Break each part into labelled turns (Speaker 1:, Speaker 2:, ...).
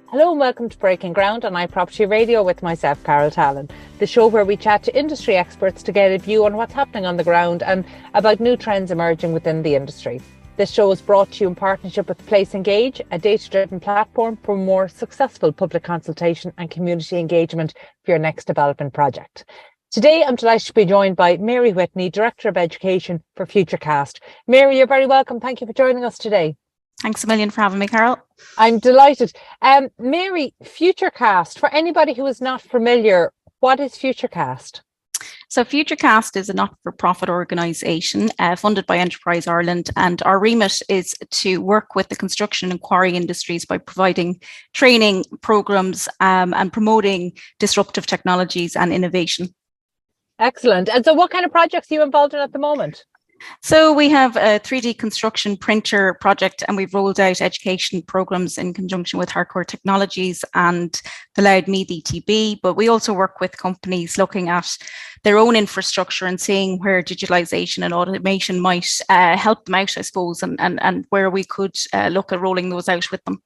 Speaker 1: Hello and welcome to Breaking Ground on iPropertyRadio with myself, Carol Tallon, the show where we chat to industry experts to get a view on what's happening on the ground and about new trends emerging within the industry. This show is brought to you in partnership with Place Engage, a data-driven platform for more successful public consultation and community engagement for your next development project. Today, I'm delighted to be joined by Mary Whitney, Director of Education for FutureCast. Mary, you're very welcome. Thank you for joining us today.
Speaker 2: Thanks a million for having me, Carol.
Speaker 1: I'm delighted. Mary, FutureCast, for anybody who is not familiar, what is FutureCast?
Speaker 2: So FutureCast is a not-for-profit organisation funded by Enterprise Ireland, and our remit is to work with the construction and quarry industries by providing training programmes and promoting disruptive technologies and innovation.
Speaker 1: Excellent. And so what kind of projects are you involved in at the moment?
Speaker 2: So we have a 3D construction printer project, and we've rolled out education programs in conjunction with Hardcore Technologies and the Loud Meath ETB. But we also work with companies looking at their own infrastructure and seeing where digitalization and automation might help them out, I suppose, and where we could look at rolling those out with them.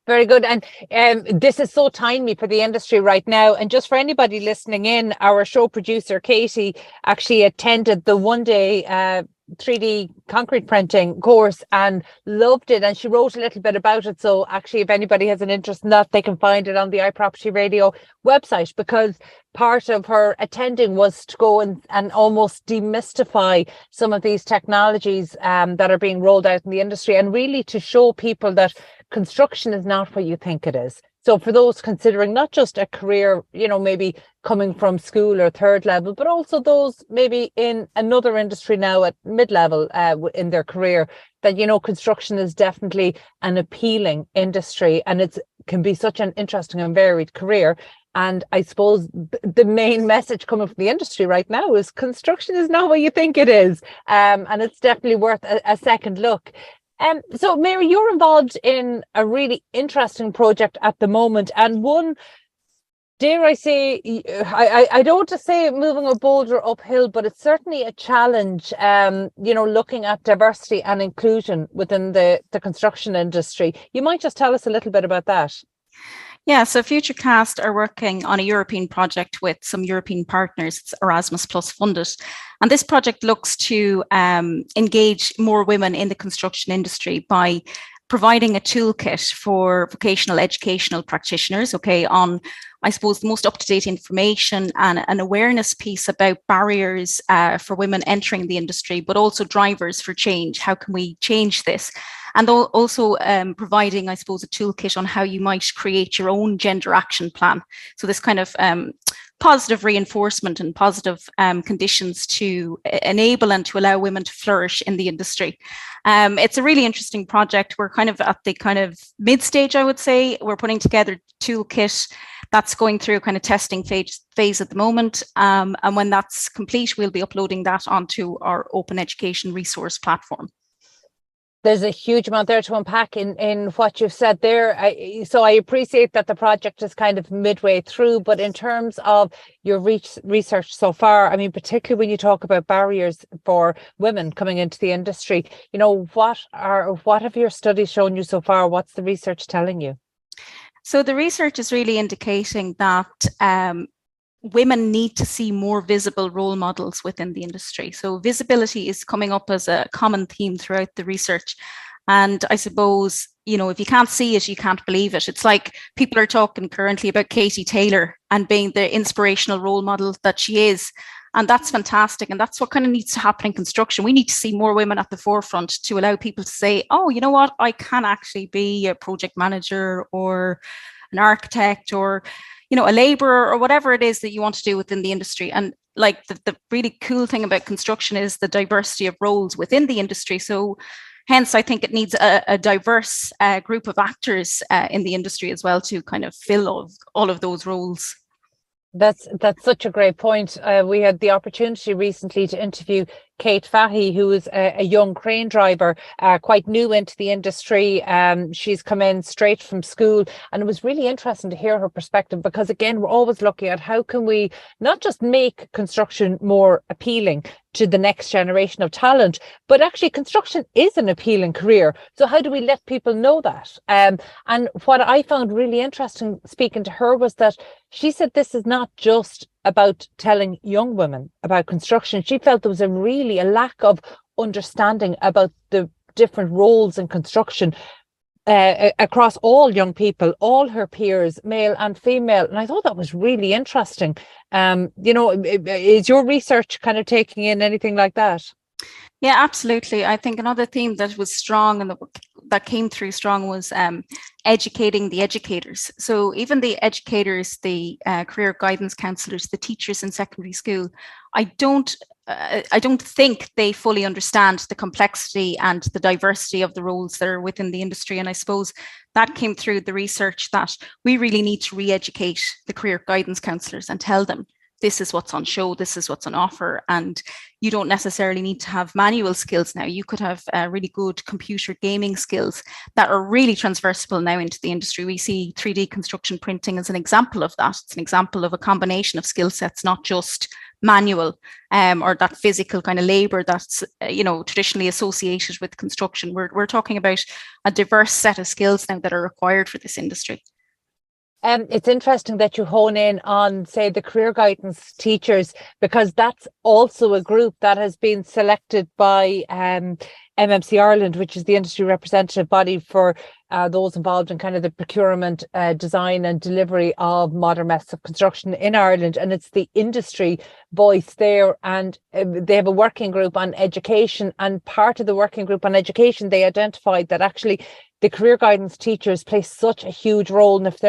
Speaker 1: Very good. And this is so timely for the industry right now. And just for anybody listening in, our show producer, Katie, actually attended the one-day 3D concrete printing course and loved it. And she wrote a little bit about it. So actually, if anybody has an interest in that, they can find it on the iPropertyRadio website, because part of her attending was to go and almost demystify some of these technologies that are being rolled out in the industry, and really to show people that construction is not what you think it is. So for those considering not just a career, maybe coming from school or third level, but also those maybe in another industry now at mid-level in their career, that, construction is definitely an appealing industry, and it can be such an interesting and varied career. And I suppose the main message coming from the industry right now is construction is not what you think it is. And it's definitely worth a second look. So Mary, you're involved in a really interesting project at the moment, and one, dare I say, I don't want to say moving a boulder uphill, but it's certainly a challenge, looking at diversity and inclusion within the construction industry. You might just tell us a little bit about that.
Speaker 2: Yeah, so FutureCast are working on a European project with some European partners. It's Erasmus Plus funded. And this project looks to engage more women in the construction industry by providing a toolkit for vocational educational practitioners, on, I suppose, the most up-to-date information and an awareness piece about barriers for women entering the industry, but also drivers for change. How can we change this? And also providing, I suppose, a toolkit on how you might create your own gender action plan. So this kind of positive reinforcement and positive conditions to enable and to allow women to flourish in the industry. It's a really interesting project. We're kind of at the kind of mid-stage, I would say. We're putting together a toolkit that's going through kind of testing phase at the moment. And when that's complete, we'll be uploading that onto our open education resource platform.
Speaker 1: There's a huge amount there to unpack in what you've said there. So I appreciate that the project is kind of midway through, but in terms of your research so far, I mean, particularly when you talk about barriers for women coming into the industry, what have your studies shown you so far? What's the research telling you?
Speaker 2: So the research is really indicating that women need to see more visible role models within the industry. So visibility is coming up as a common theme throughout the research. And I suppose, if you can't see it, you can't believe it. It's like people are talking currently about Katie Taylor and being the inspirational role model that she is. And that's fantastic. And that's what kind of needs to happen in construction. We need to see more women at the forefront to allow people to say, oh, you know what, I can actually be a project manager or an architect or a labourer or whatever it is that you want to do within the industry. And like the really cool thing about construction is the diversity of roles within the industry. So hence, I think it needs a diverse group of actors in the industry as well to kind of fill all of those roles.
Speaker 1: That's such a great point. We had the opportunity recently to interview Kate Fahey, who is a young crane driver, quite new into the industry. She's come in straight from school, and it was really interesting to hear her perspective, because again, we're always looking at how can we not just make construction more appealing to the next generation of talent, but actually construction is an appealing career. So how do we let people know that? And what I found really interesting speaking to her was that she said this is not just about telling young women about construction. She felt there was a lack of understanding about the different roles in construction across all young people, all her peers, male and female. And I thought that was really interesting. Is your research kind of taking in anything like that?
Speaker 2: Yeah, absolutely. I think another theme that was strong and that came through strong was educating the educators. So even the educators, the career guidance counsellors, the teachers in secondary school, I don't think they fully understand the complexity and the diversity of the roles that are within the industry. And I suppose that came through the research, that we really need to re-educate the career guidance counsellors and tell them this is what's on show, this is what's on offer. And you don't necessarily need to have manual skills now. You could have really good computer gaming skills that are really transversable now into the industry. We see 3D construction printing as an example of that. It's an example of a combination of skill sets, not just manual or that physical kind of labor that's traditionally associated with construction. We're talking about a diverse set of skills now that are required for this industry.
Speaker 1: It's interesting that you hone in on, say, the career guidance teachers, because that's also a group that has been selected by MMC Ireland, which is the industry representative body for those involved in kind of the procurement, design and delivery of modern methods of construction in Ireland. And it's the industry voice there. And they have a working group on education. And part of the working group on education, they identified that actually the career guidance teachers play such a huge role. And if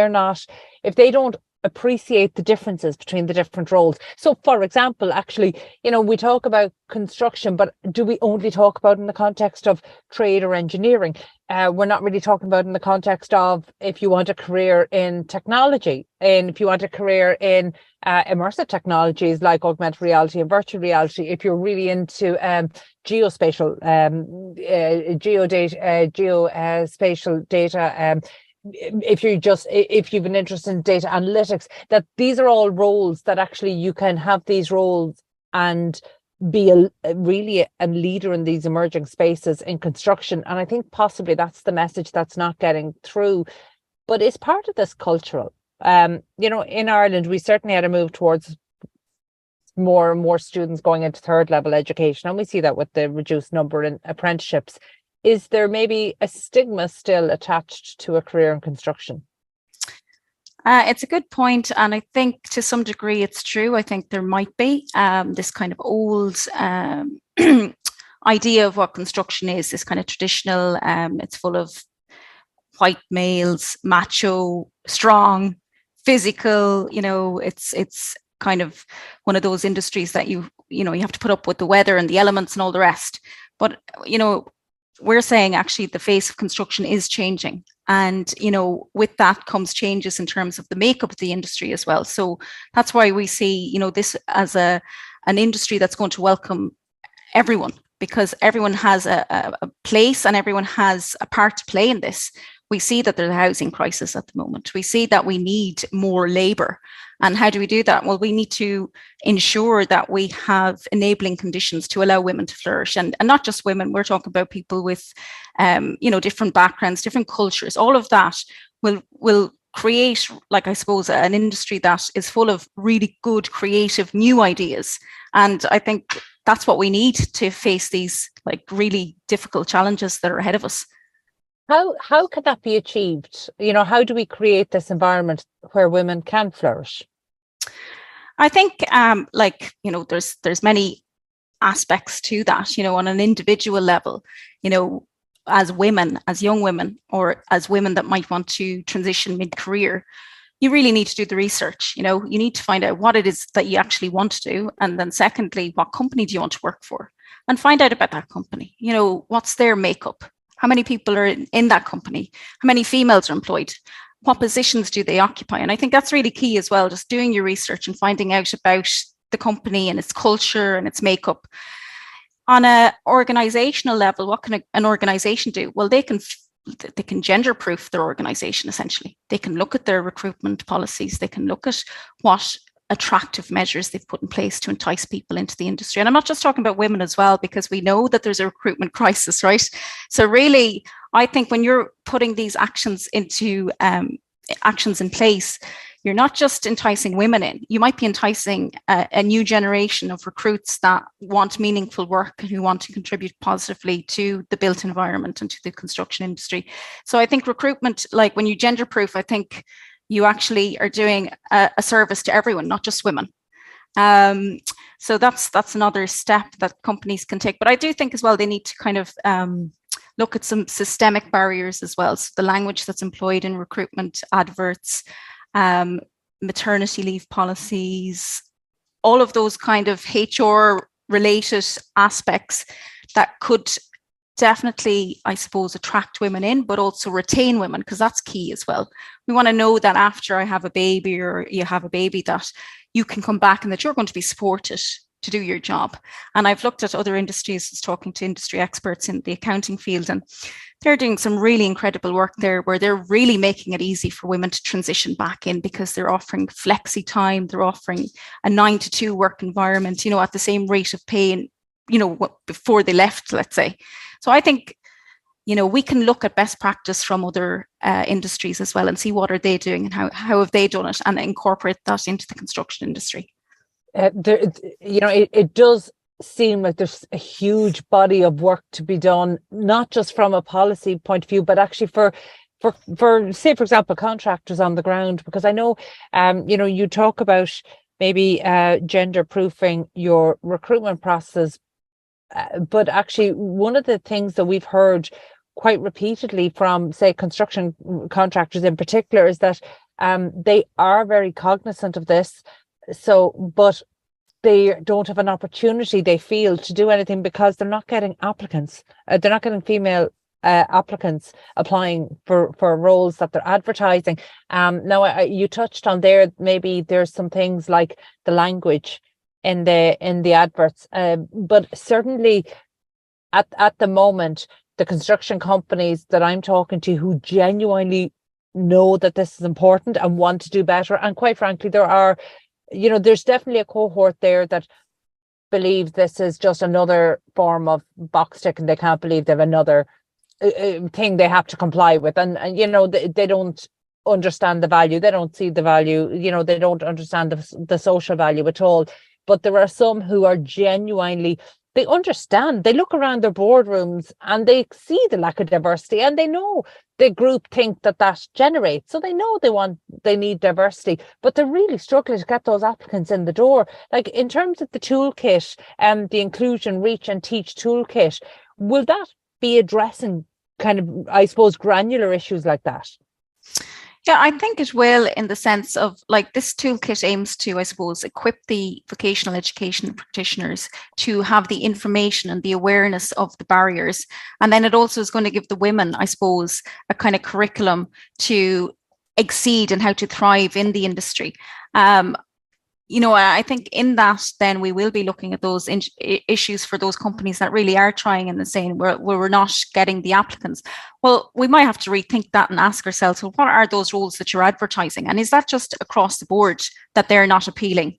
Speaker 1: they don't appreciate the differences between the different roles. So, for example, actually, we talk about construction, but do we only talk about in the context of trade or engineering? We're not really talking about in the context of if you want a career in technology, and if you want a career in immersive technologies like augmented reality and virtual reality, if you're really into geospatial geospatial data, if you've an interest in data analytics, that these are all roles that actually you can have these roles and be really a leader in these emerging spaces in construction. And I think possibly that's the message that's not getting through, but it's part of this cultural. In Ireland, we certainly had a move towards more and more students going into third level education, and we see that with the reduced number in apprenticeships. Is there maybe a stigma still attached to a career in construction?
Speaker 2: It's a good point, and I think to some degree it's true. I think there might be this kind of old idea of what construction is, this kind of traditional, it's full of white males, macho, strong, physical, it's kind of one of those industries that you have to put up with the weather and the elements and all the rest. But, we're saying actually the face of construction is changing. And, with that comes changes in terms of the makeup of the industry as well. So that's why we see, this as an industry that's going to welcome everyone, because everyone has a place and everyone has a part to play in this. We see that there's a housing crisis at the moment. We see that we need more labour. And how do we do that? Well, we need to ensure that we have enabling conditions to allow women to flourish. And not just women, we're talking about people with, different backgrounds, different cultures. All of that will create, like, I suppose, an industry that is full of really good, creative, new ideas. And I think that's what we need to face these really difficult challenges that are ahead of us.
Speaker 1: How can that be achieved? How do we create this environment where women can flourish?
Speaker 2: I think, there's many aspects to that. On an individual level, as women, as young women, or as women that might want to transition mid-career, you really need to do the research. You need to find out what it is that you actually want to do, and then secondly, what company do you want to work for, and find out about that company. What's their makeup? How many people are in that company? How many females are employed? What positions do they occupy? And I think that's really key as well, just doing your research and finding out about the company and its culture and its makeup. On a organizational level, what can an organization do? Well, they can gender-proof their organization, essentially. They can look at their recruitment policies. They can look at what attractive measures they've put in place to entice people into the industry. And I'm not just talking about women as well, because we know that there's a recruitment crisis, right? So really, I think when you're putting these actions into actions in place, you're not just enticing women in, you might be enticing a new generation of recruits that want meaningful work and who want to contribute positively to the built environment and to the construction industry. So I think recruitment, like when you gender proof, I think you actually are doing a service to everyone, not just women. So that's another step that companies can take. But I do think as well, they need to kind of look at some systemic barriers as well. So the language that's employed in recruitment adverts, maternity leave policies, all of those kind of HR related aspects that could definitely, I suppose, attract women in, but also retain women, because that's key as well. We want to know that after I have a baby or you have a baby, that you can come back and that you're going to be supported to do your job. And I've looked at other industries, talking to industry experts in the accounting field, and they're doing some really incredible work there where they're really making it easy for women to transition back in, because they're offering flexi time, they're offering a 9 to 2 work environment, at the same rate of pay, and, before they left, let's say. So I think, we can look at best practice from other industries as well and see what are they doing and how have they done it, and incorporate that into the construction industry.
Speaker 1: It does seem like there's a huge body of work to be done, not just from a policy point of view, but actually for say, for example, contractors on the ground. Because I know, you talk about maybe gender proofing your recruitment process, but actually one of the things that we've heard quite repeatedly from, say, construction contractors in particular, is that they are very cognizant of this. So, but they don't have an opportunity, they feel, to do anything because they're not getting applicants. They're not getting female applicants applying for roles that they're advertising. Now, you touched on there, maybe there's some things like the language in the adverts, but certainly at the moment, the construction companies that I'm talking to who genuinely know that this is important and want to do better, and quite frankly, there are, there's definitely a cohort there that believe this is just another form of box ticking. They can't believe they have another thing they have to comply with, and they don't understand the value. They don't see the value. They don't understand the social value at all. But there are some who are genuinely, they understand. They look around their boardrooms and they see the lack of diversity, and they know the group think that generates. So they know they need diversity, but they're really struggling to get those applicants in the door. Like, in terms of the toolkit and the inclusion, reach and teach toolkit, will that be addressing kind of, I suppose, granular issues like that?
Speaker 2: Yeah, I think it will, in the sense of, like, this toolkit aims to, I suppose, equip the vocational education practitioners to have the information and the awareness of the barriers. And then it also is going to give the women, I suppose, a kind of curriculum to exceed and how to thrive in the industry. I think in that, then we will be looking at those issues for those companies that really are trying and saying we're not getting the applicants. Well, we might have to rethink that and ask ourselves, well, what are those roles that you're advertising? And is that just across the board that they're not appealing?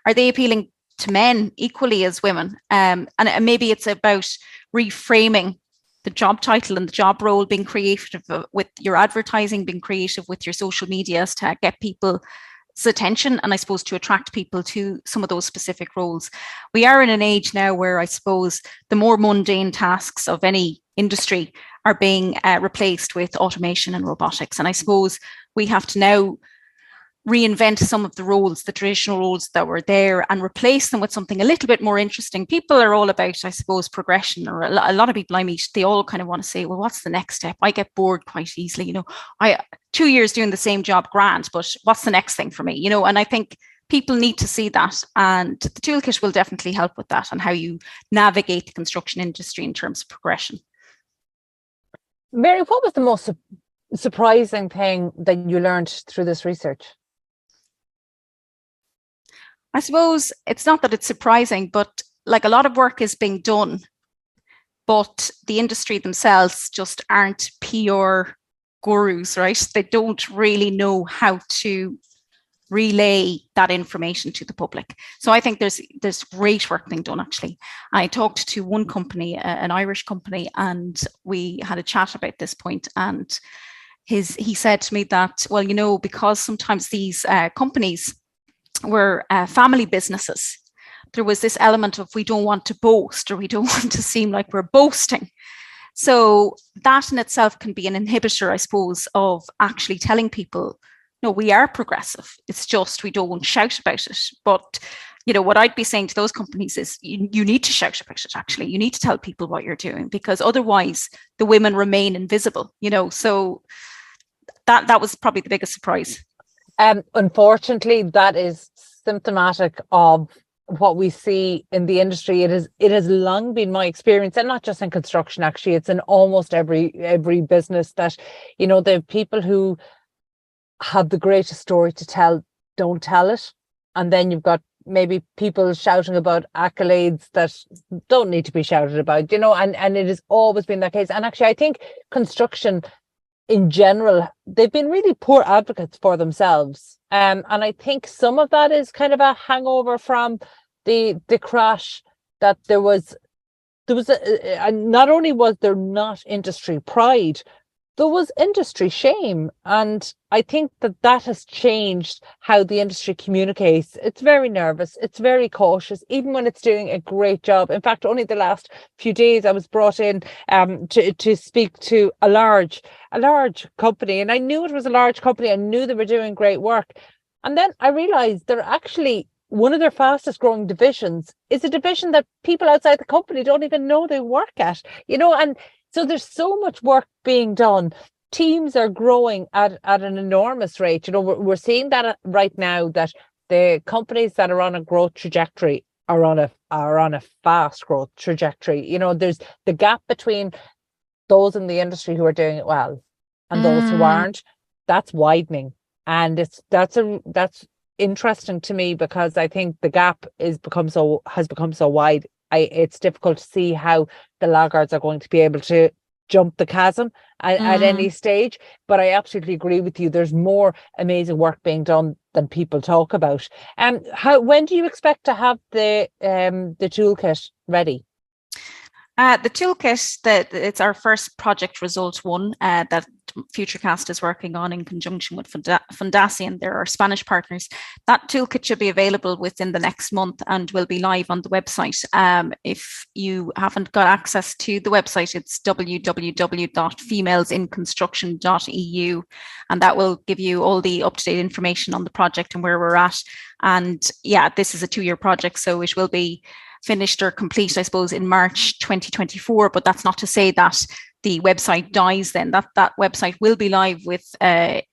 Speaker 2: Are they appealing to men equally as women? And maybe it's about reframing the job title and the job role, being creative with your advertising, being creative with your social media to get people's attention, and I suppose to attract people to some of those specific roles. We are in an age now where, I suppose, the more mundane tasks of any industry are being replaced with automation and robotics. And I suppose we have to now reinvent some of the roles, the traditional roles that were there, and replace them with something a little bit more interesting. People are all about, I suppose, progression, or a lot of people I meet, they all kind of want to say, well, what's the next step? I get bored quite easily. 2 years doing the same job, grand, but what's the next thing for me? And I think people need to see that, and the toolkit will definitely help with that, and how you navigate the construction industry in terms of progression.
Speaker 1: Mary, what was the most surprising thing that you learned through this research?
Speaker 2: I suppose it's not that it's surprising, but like a lot of work is being done, but the industry themselves just aren't PR gurus, right? They don't really know how to relay that information to the public. So I think there's great work being done, actually. I talked to one company, an Irish company, and we had a chat about this point, and he said to me that, well, you know, because sometimes these companies were family businesses, there was this element of we don't want to boast, or we don't want to seem like we're boasting. So that in itself can be an inhibitor, I suppose, of actually telling people, no, we are progressive. It's just we don't shout about it. But, you know, what I'd be saying to those companies is you need to shout about it, actually. You need to tell people what you're doing, because otherwise the women remain invisible, you know. So that was probably the biggest surprise.
Speaker 1: Unfortunately, that is symptomatic of what we see in the industry. It has long been my experience, and not just in construction, actually. It's in almost every business that, you know, the people who have the greatest story to tell don't tell it, and then you've got maybe people shouting about accolades that don't need to be shouted about, you know, and it has always been that case. And actually, I think construction in general, they've been really poor advocates for themselves, and I think some of that is kind of a hangover from the crash. That there was not only was there not industry pride, there was industry shame. And I think that has changed how the industry communicates. It's very nervous. It's very cautious, even when it's doing a great job. In fact, only the last few days I was brought in to speak to a large company. And I knew it was a large company. I knew they were doing great work. And then I realized they're actually, one of their fastest growing divisions is a division that people outside the company don't even know they work at, you know. And so there's so much work being done. Teams are growing at an enormous rate. You know, we're seeing that right now, that the companies that are on a growth trajectory are on a fast growth trajectory. You know, there's the gap between those in the industry who are doing it well and those who aren't. That's widening, and that's interesting to me, because I think the gap has become so wide. It's difficult to see how the laggards are going to be able to jump the chasm at any stage. But I absolutely agree with you. There's more amazing work being done than people talk about. When do you expect to have the toolkit ready?
Speaker 2: The toolkit, it's our first project result one that FutureCast is working on in conjunction with Fundación. They're our Spanish partners. That toolkit should be available within the next month and will be live on the website. If you haven't got access to the website, it's www.femalesinconstruction.eu, and that will give you all the up-to-date information on the project and where we're at. And yeah, this is a 2-year project, so it will be finished or complete, I suppose, in March 2024. But that's not to say that the website dies then. That website will be live with, I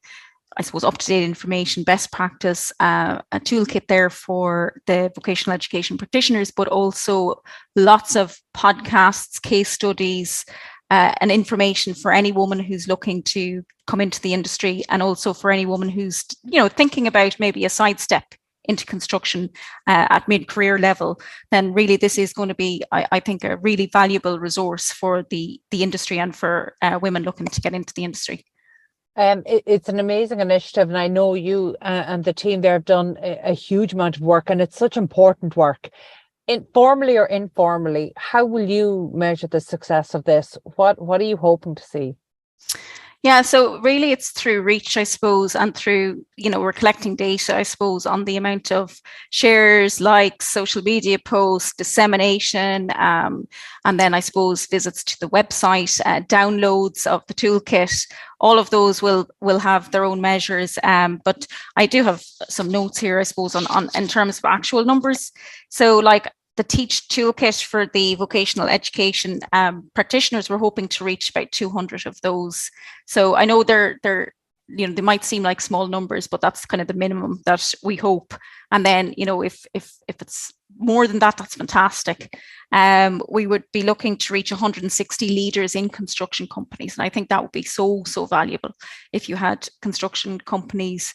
Speaker 2: suppose, up-to-date information, best practice, a toolkit there for the vocational education practitioners, but also lots of podcasts, case studies, and information for any woman who's looking to come into the industry, and also for any woman who's, you know, thinking about maybe a sidestep into construction at mid-career level. Then really this is going to be, I think, a really valuable resource for the industry and for women looking to get into the industry.
Speaker 1: It's an amazing initiative, and I know you and the team there have done a huge amount of work, and it's such important work. Formally or informally, how will you measure the success of this? What are you hoping to see?
Speaker 2: Yeah, so really it's through reach, I suppose, and through, you know, we're collecting data, I suppose, on the amount of shares, likes, social media posts, dissemination, and then I suppose visits to the website, downloads of the toolkit. All of those will have their own measures. But I do have some notes here, I suppose, on in terms of actual numbers. So like the Teach Toolkit for the vocational education practitioners, we're hoping to reach about 200 of those. So I know they're you know, they might seem like small numbers, but that's kind of the minimum that we hope. And then, you know, if it's more than that, that's fantastic. We would be looking to reach 160 leaders in construction companies, and I think that would be so valuable if you had construction companies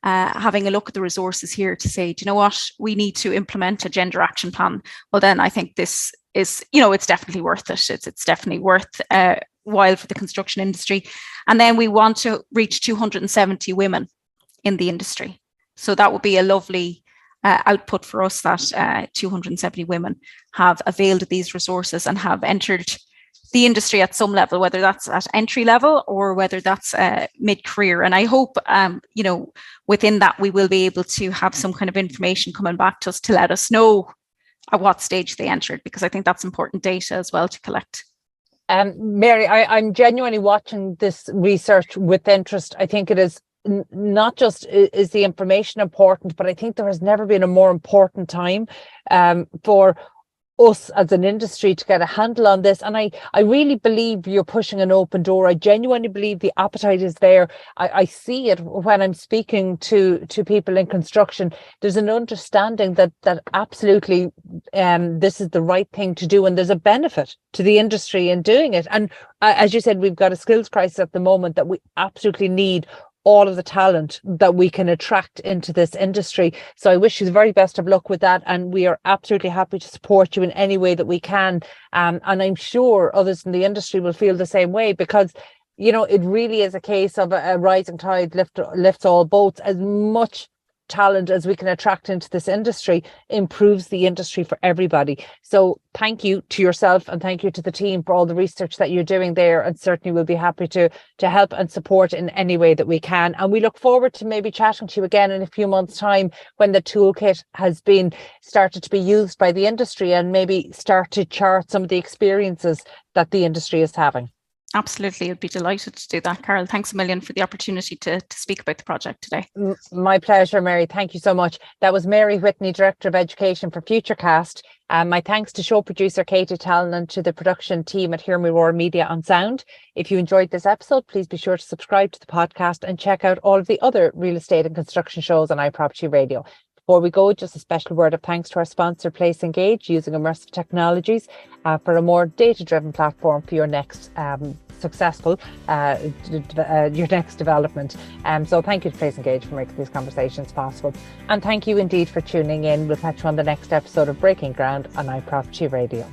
Speaker 2: having a look at the resources here to say, do you know what, we need to implement a gender action plan. Well, then I think this is, it's definitely worth it. It's definitely worth while for the construction industry. And then we want to reach 270 women in the industry. So that would be a lovely output for us, that 270 women have availed of these resources and have entered the industry at some level, whether that's at entry level or whether that's mid-career. And I hope, within that, we will be able to have some kind of information coming back to us to let us know at what stage they entered, because I think that's important data as well to collect.
Speaker 1: Mary, I'm genuinely watching this research with interest. I think it is not just is the information important, but I think there has never been a more important time for us as an industry to get a handle on this. And I really believe you're pushing an open door. I genuinely believe the appetite is there. I see it when I'm speaking to people in construction. There's an understanding that absolutely this is the right thing to do, and there's a benefit to the industry in doing it. And as you said, we've got a skills crisis at the moment that we absolutely need all of the talent that we can attract into this industry. So I wish you the very best of luck with that. And we are absolutely happy to support you in any way that we can. And I'm sure others in the industry will feel the same way, because, it really is a case of a rising tide lifts all boats. As much talent as we can attract into this industry improves the industry for everybody. So thank you to yourself and thank you to the team for all the research that you're doing there, and certainly we'll be happy to help and support in any way that we can. And we look forward to maybe chatting to you again in a few months' time when the toolkit has been started to be used by the industry, and maybe start to chart some of the experiences that the industry is having.
Speaker 2: Absolutely. I'd be delighted to do that, Carol. Thanks a million for the opportunity to speak about the project today.
Speaker 1: My pleasure, Mary. Thank you so much. That was Mary Whitney, Director of Education for FutureCast. My thanks to show producer Carol Tallon and to the production team at Hear Me Roar Media on Sound. If you enjoyed this episode, please be sure to subscribe to the podcast and check out all of the other real estate and construction shows on iPropertyRadio. Before we go, just a special word of thanks to our sponsor, Place Engage, using immersive technologies for a more data-driven platform for your next successful, your next development. So thank you to Place Engage for making these conversations possible. And thank you indeed for tuning in. We'll catch you on the next episode of Breaking Ground on iProperty Radio.